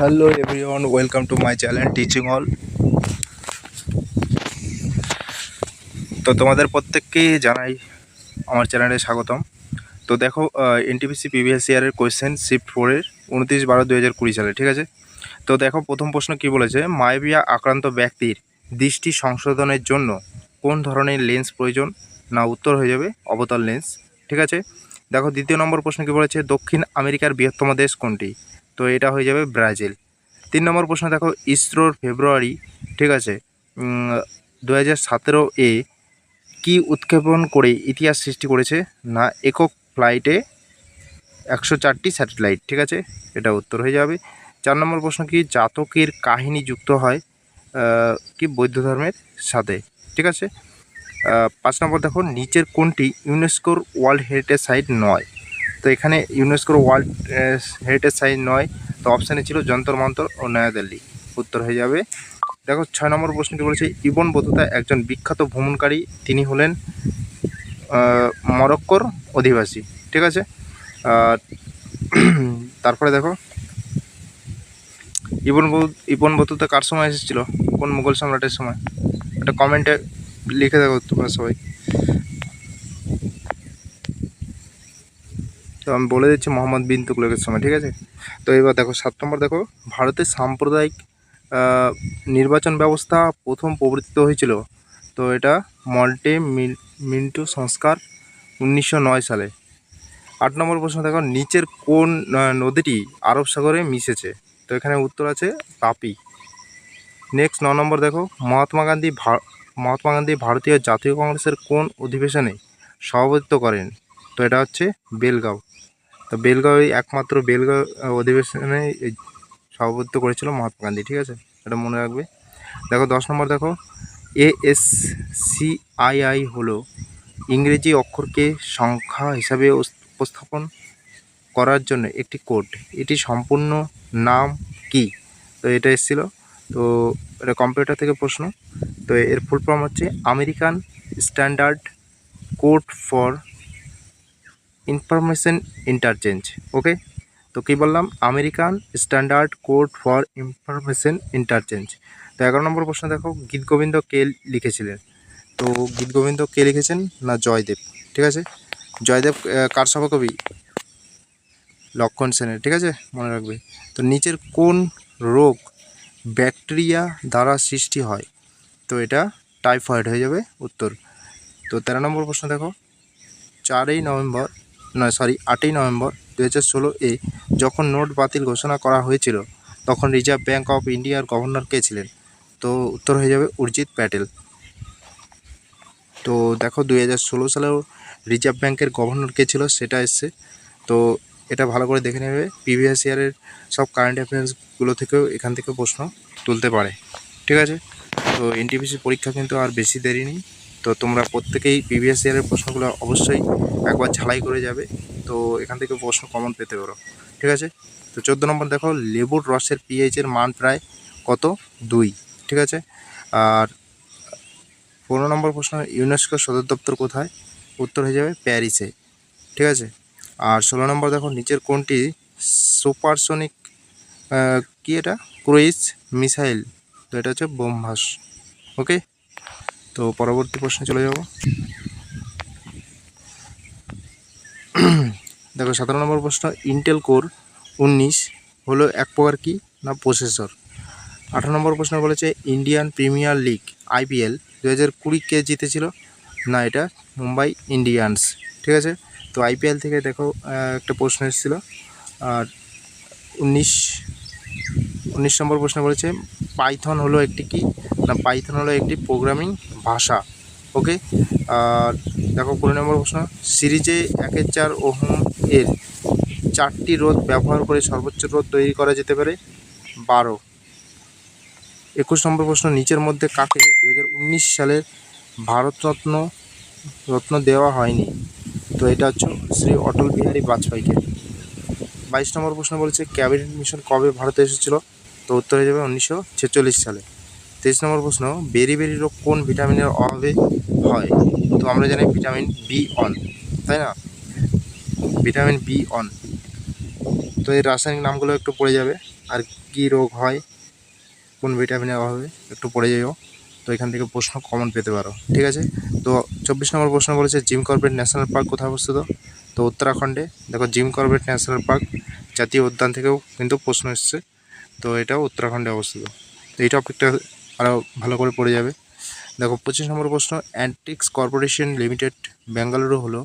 Hello everyone, welcome to my channel Teaching All। তো তোমাদের প্রত্যেককে জানাই আমার চ্যানেলে স্বাগতম। তো দেখো এনটিপিসি প্রিভিয়াস ইয়ারের কোয়েশ্চেন শিফট 4-এর 29/12/2020 সালে, ঠিক আছে। তো দেখো প্রথম প্রশ্ন কি বলেছে, মায়োপিয়া আক্রান্ত ব্যক্তির দৃষ্টি সংশোধনের জন্য কোন ধরনের লেন্স প্রয়োজন? না উত্তর হয়ে যাবে অবতল লেন্স, ঠিক আছে। দেখো দ্বিতীয় নম্বর প্রশ্ন কি বলেছে, দক্ষিণ আমেরিকার বৃহত্তম দেশ কোনটি? তো এটা হয়ে যাবে ব্রাজিল। 3 নম্বর প্রশ্ন দেখো, ইসরোর ফেব্রুয়ারি, ঠিক আছে, 2017-এ কি উৎক্ষেপণ করে ইতিহাস সৃষ্টি করেছে? না একক ফ্লাইটে 104টি স্যাটেলাইট, ঠিক আছে, এটা উত্তর হয়ে যাবে। 4 নম্বর প্রশ্ন কি, জাতকের কাহিনী যুক্ত হয় কি বৌদ্ধ ধর্মের সাথে, ঠিক আছে। 5 নম্বর দেখো, নিচের কোনটি ইউনেস্কোর ওয়ার্ল্ড হেরিটেজ সাইট নয়? তো এখানে ইউনেস্কোর ওয়ার্ল্ড হেরিটেজ সাইট নয়, তো অপশানে ছিল যন্তর মন্তর ও নয়াদিল্লি, উত্তর হয়ে যাবে। দেখো 6 নম্বর প্রশ্নটি বলেছে, ইবন বতুতা একজন বিখ্যাত ভ্রমণকারী, তিনি হলেন মরক্কোর অধিবাসী, ঠিক আছে। তারপরে দেখো ইবন বতুতা কার সময় এসেছিল, কোন মুঘল সম্রাটের সময়? এটা কমেন্টে লিখে দেখো তোমরা সবাই। তো আমি বলে দিচ্ছি মোহাম্মদ বিন তুগলকের সময়, ঠিক আছে। তো এবার দেখো 7 নম্বর দেখো, ভারতের সাম্প্রদায়িক নির্বাচন ব্যবস্থা প্রথম প্রবর্তিত হয়েছিল? তো এটা মল্টে মিন্টু সংস্কার 1909 সালে। 8 নম্বর প্রশ্ন দেখো, নিচের কোন নদীটি আরব সাগরে মিশেছে? তো এখানে উত্তর আছে তাপি। নেক্সট 9 নম্বর দেখো, মহাত্মা গান্ধী ভারতীয় জাতীয় কংগ্রেসের কোন অধিবেশনে সভাপতিত্ব করেন? তো এটা হচ্ছে বেলগাঁও। তো বেলগাঁও একমাত্র বেলগাঁও অধিবেশনে সভাপতিত্ব করেছিল মহাত্মা গান্ধী, ঠিক আছে, এটা মনে রাখবে। দেখো 10 নম্বর দেখো, ASCII হলো ইংরেজি অক্ষরকে সংখ্যা হিসাবে উপস্থাপন করার জন্য একটি কোড, এটি সম্পূর্ণ নাম কি? তো এটা এসেছিল, তো এটা কম্পিউটার থেকে প্রশ্ন। তো এর ফুল ফর্ম হচ্ছে American standard code for information interchange, okay. তো কী বললাম, American standard code for information interchange. তো 11 নম্বর প্রশ্ন দেখো, গীতগোবিন্দ কে লিখেছিলেন? তো গীতগোবিন্দ কে লিখেছেন? না জয়দেব, ঠিক আছে। জয়দেব কার সভাকবি? লক্ষণ সেনের, ঠিক আছে, মনে রাখবে। তো নিচের কোন রোগ ব্যাকটেরিয়া দ্বারা সৃষ্টি হয়? তো এটা টাইফয়েড হয়ে যাবে উত্তর। তো 13 নম্বর প্রশ্ন দেখো, 8ই নভেম্বর 2016-এ যখন নোট বাতিল ঘোষণা করা হয়েছিল তখন রিজার্ভ ব্যাঙ্ক অফ ইন্ডিয়ার গভর্নর কে ছিলেন? তো উত্তর হয়ে যাবে উর্জিত প্যাটেল। তো দেখো 2016 সালেও রিজার্ভ ব্যাঙ্কের গভর্নর কে ছিল সেটা এসছে, তো এটা ভালো করে দেখে নেবে। প্রিভিয়াস ইয়ারের সব কারেন্ট অ্যাফেয়ার্সগুলো থেকেও এখান থেকে প্রশ্ন তুলতে পারে, ঠিক আছে। তো এনটিপিসি পরীক্ষা কিন্তু আর বেশি দেরি নেই, তো তোমরা প্রত্যেকেই প্রিভিয়াস ইয়ারের প্রশ্নগুলো অবশ্যই একবার ঝালাই করে যাবে, তো এখান থেকে প্রশ্ন কমন পেতে পারো, ঠিক আছে। তো 14 নম্বর দেখো, লেবুর রসের পিএইচের মান প্রায় কত? 2, ঠিক আছে। আর 15 নম্বর প্রশ্ন, ইউনেস্কোর সদর দপ্তর কোথায়? উত্তর হয়ে যাবে প্যারিসে, ঠিক আছে। আর 16 নম্বর দেখো, নিচের কোনটি সুপারসনিক কি এটা ক্রুইজ মিসাইল? তো এটা হচ্ছে ব্রহ্মাস, ওকে। তো পরবর্তী প্রশ্নে চলে যাব। দেখো 17 নম্বর প্রশ্ন, ইন্টেল কোর 19 হলো এক প্রকার কি? না প্রসেসর। 18 নম্বর প্রশ্ন বলেছে ইন্ডিয়ান প্রিমিয়ার লিগ IPL 2020 কে জিতেছিল? না এটা মুম্বাই ইন্ডিয়ান্স, ঠিক আছে। তো IPL থেকে দেখো একটা প্রশ্ন এসেছিল। আর 19 নম্বর প্রশ্ন বলেছে পাইথন হলো একটি কি? না পাইথন হলো একটি প্রোগ্রামিং ভাষা, ওকে। আর দেখো 20 নম্বর প্রশ্ন, সিরিজে 1/4 ওহম এর 4টি রোধ ব্যবহার করে সর্বোচ্চ রোধ তৈরি করা যেতে পারে? 12। 21 নম্বর প্রশ্ন, নিচের মধ্যে কাকে 2019 সালের ভারতরত্ন দেওয়া হয়নি? তো এটা হচ্ছে শ্রী অটল বিহারী বাজপেয়ীকে। 22 নম্বর প্রশ্ন বলেছে ক্যাবিনেট মিশন কবে ভারতে এসেছিল? তো উত্তর হয়ে যাবে 1946 সালে। 23 নম্বর প্রশ্ন, বেরি রোগ কোন ভিটামিনের অভাবে হয়? তো আমরা জানি ভিটামিন B1, তাই না, ভিটামিন B1। তো এই রাসায়নিক নামগুলো একটু পড়ে যাবে, আর কি রোগ হয়, কোন ভিটামিনের অভাবে একটু পড়ে যাও। তো এখান থেকে প্রশ্ন কমন পেতে পারো, ঠিক আছে। তো 24 নম্বর প্রশ্ন বলেছে জিম করবেট ন্যাশনাল পার্ক কোথায় অবস্থিত? তো উত্তরাখণ্ডে। দেখো জিম করবেট ন্যাশনাল পার্ক জাতীয় উদ্যান থেকেও কিন্তু প্রশ্ন এসছে, তো এটাও উত্তরাখণ্ডে অবস্থিত। তো এই টপিকটা আরও ভালো করে পড়ে যাবে। দেখো 25 নম্বর প্রশ্ন, অ্যান্টিক্স কর্পোরেশন লিমিটেড বেঙ্গালুরু হলো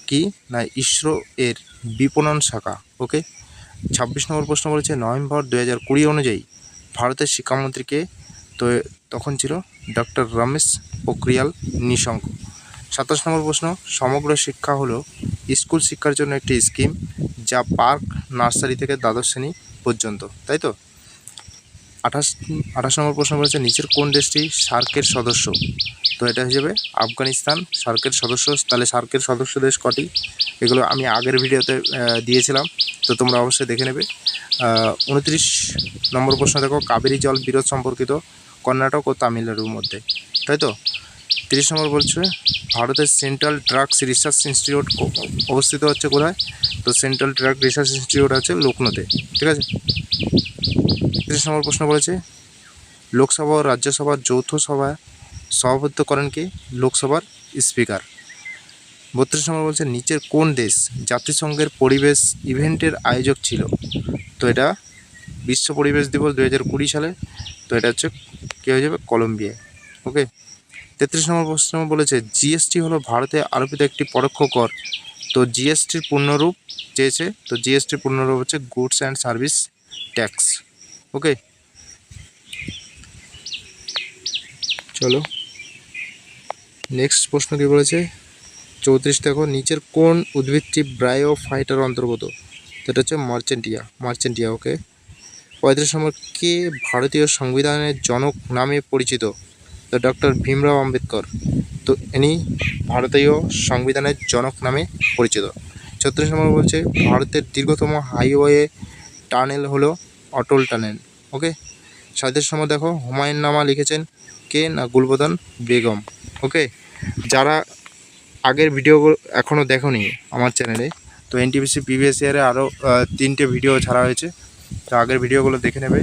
কি না ইসরো এর বিপণন শাখা। ওকে। 26 নম্বর প্রশ্ন বলেছে নভেম্বর 2020 অনুযায়ী ভারতের শিক্ষামন্ত্রীকে, তো তখন ছিল ডক্টর রমেশ পোখরিয়াল নিশঙ্ক। 27 নম্বর প্রশ্ন, সমগ্র শিক্ষা হলো স্কুল শিক্ষার জন্য একটি স্কিম যা পার্ক নার্সারি থেকে দ্বাদশ শ্রেণী পর্যন্ত, তাই তো। 28 নম্বর প্রশ্ন বলেছে নিচের কোন দেশটি সার্কের সদস্য? তো এটা হিসেবে আফগানিস্তান সার্কের সদস্য। তাহলে সার্কের সদস্য দেশ কটি, এগুলো আমি আগের ভিডিওতে দিয়েছিলাম, তো তোমরা অবশ্যই দেখে নেবে। 29 নম্বর প্রশ্ন দেখো কাবেরী জল বিরোধ সম্পর্কিত কর্ণাটক ও তামিলনাড়ুর মধ্যে, তাই তো। 30 নম্বর বলছে ভারতের সেন্ট্রাল ড্রাগস রিসার্চ ইনস্টিটিউট অবস্থিত হচ্ছে কোথায়? তো সেন্ট্রাল ড্রাগ রিসার্চ ইনস্টিটিউট আছে লখনৌতে, ঠিক আছে। 31 নম্বর প্রশ্ন বলেছে লোকসভা ও রাজ্যসভার যৌথ সভায় সভাপতিত্ব করেন কে? লোকসভার স্পিকার। 32 নম্বর বলছে নিচের কোন দেশ জাতিসংঘের পরিবেশ ইভেন্টের আয়োজক ছিল? তো এটা বিশ্ব পরিবেশ দিবস 2020 সালে, তো এটা হচ্ছে কী হয়ে যাবে কলম্বিয়া। ওকে। 33 নম্বর প্রশ্ন বলেছে জিএসটি হলো ভারতে আরোপিত একটি পরোক্ষ কর। তো জিএসটির পূর্ণরূপ চেয়েছে, তো জিএসটির পূর্ণরূপ হচ্ছে গুডস অ্যান্ড সার্ভিস ট্যাক্স। ওকে, চলো নেক্সট প্রশ্ন কী বলেছে 34 দেখো নিচের কোন উদ্ভিদটি ব্রায়োফাইটার অন্তর্গত? তো এটা হচ্ছে মার্চেন্টিয়া। ওকে। 35 নম্বর কে ভারতীয় সংবিধানের জনক নামে পরিচিত? তো ডক্টর ভীমরাও আম্বেদকর। তো ইনি ভারতীয় সংবিধানের জনক নামে পরিচিত। 36 নম্বর বলছে ভারতের দীর্ঘতম হাইওয়ে টানেল হলো অটল টানেল। ওকে। 37 নম্বর দেখো হুমায়ুন নামা লিখেছেন কে না গুলবদন বেগম। ওকে। যারা আগের ভিডিওগুলো এখনও দেখোনি আমার চ্যানেলে, তো এনটিপিসি প্রিভিয়াস ইয়ারে আরও 3টে ভিডিও ছাড়া হয়েছে, তো আগের ভিডিওগুলো দেখে নেবে।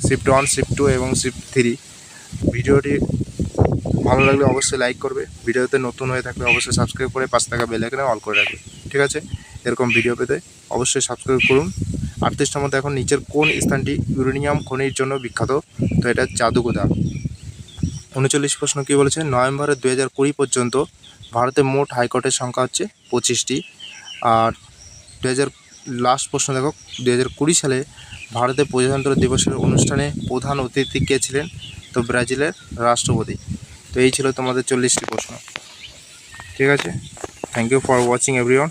শিফট 1, শিফট 2 এবং শিফট 3। ভিডিওটি ভালো লাগলে অবশ্যই লাইক করবে, ভিডিওতে নতুন হয়ে থাকলে অবশ্যই সাবস্ক্রাইব করে পাশে থাকা বেল আইকনে অল করে রাখবে, ঠিক আছে। এরকম ভিডিও পেতে অবশ্যই সাবস্ক্রাইব করুন। 38 নম্বর এখন নিচের কোন স্থানটি ইউরেনিয়াম খনির জন্য বিখ্যাত? তো এটা জাদুগোদা। 39 প্রশ্ন কী বলেছে নভেম্বরের 2020 পর্যন্ত ভারতে মোট হাইকোর্টের সংখ্যা হচ্ছে 25টি। আর লাস্ট প্রশ্ন দেখো 2020 সালে ভারতের প্রজাতন্ত্র দিবসের অনুষ্ঠানে প্রধান অতিথি কে ছিলেন? তো ব্রাজিলের রাষ্ট্রপতি। তো এই ছিল তোমাদের 40টি প্রশ্ন, ঠিক আছে। Thank you for watching everyone.